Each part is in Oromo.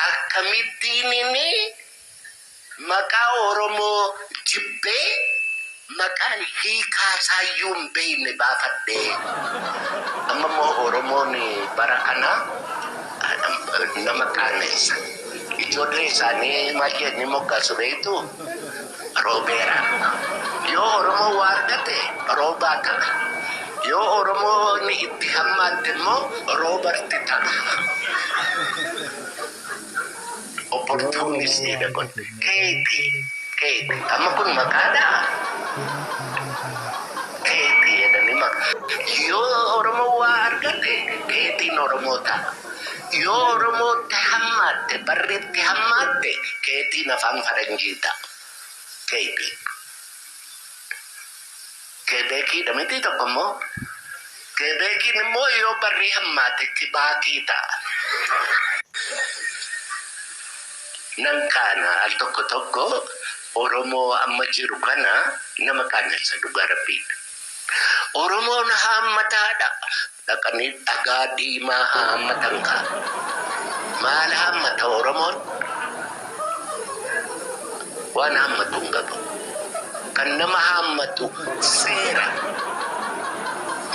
akkamittiin inni maqaa Oromoo jibbee maqaan hiikaa saayyuu hin beekne baafadhee amma immoo Oromoon bara kana nama qaaneessa. Ijoollee isaanii maay'ee moggaasu beektu roobeera. Yoo Oromoo waa argate roobaa ta'a. Yoo Oromoo itti hammaatte immoo roobarti ta'a. Opportunity kun keeti amma kun maqaadhaa. Keeti jedhanii yoo Oromoo waa argate keetiin Oromoo ta'a. Yoo Oromootti hammaatte barreetti hammaatte keetiin afaan faranjii ta'a. Keeti. Kebeekii miti tokko immoo Kebeekiin immoo yoo barree hammaatte kibaakii ta'a. Nan kana al tokko Oromoo amma jiru kana nama qaaneessa dhugaa rabbiidha. Oromoon hammataadha. Dhaqanii dhagaa diimaa hammatan kaa. Maal hammata Oromoon? Waan hammatu hin qabu. Kan nama hammatu seera.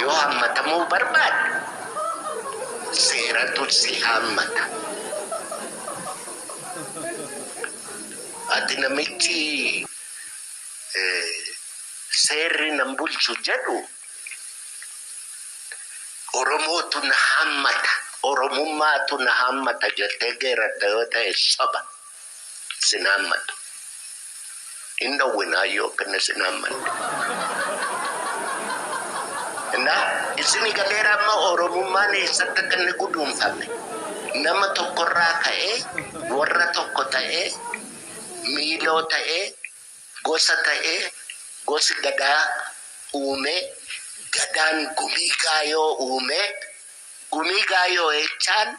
Yoo hammatamuu barbaade seeratu si hammata. Ati namichi seerri nan bulchu jedhu Oromootu na hammata. Oromummaatu na hammata jettee geeratta yoo ta'e soba sin hammatu. Hin dhowwinaa yoo kana sin hammatu. Isin galeera amma Oromummaan eessatti akka inni guduunfame. Nama tokkorraa ka'ee warra tokko ta'ee miiloo ta'ee gosa ta'ee gosi gadaa uume gadaan gumii gaayoo uume gumii gaayoo jechaan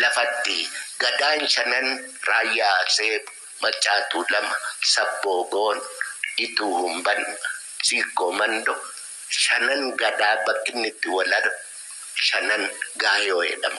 lafatti gadaan shanan raayyaa seeb macaatu lama sabboogoon ituu humban siikoo mando shanan gadaa bakki inni itti wal argu shanan gaayoo jedhama.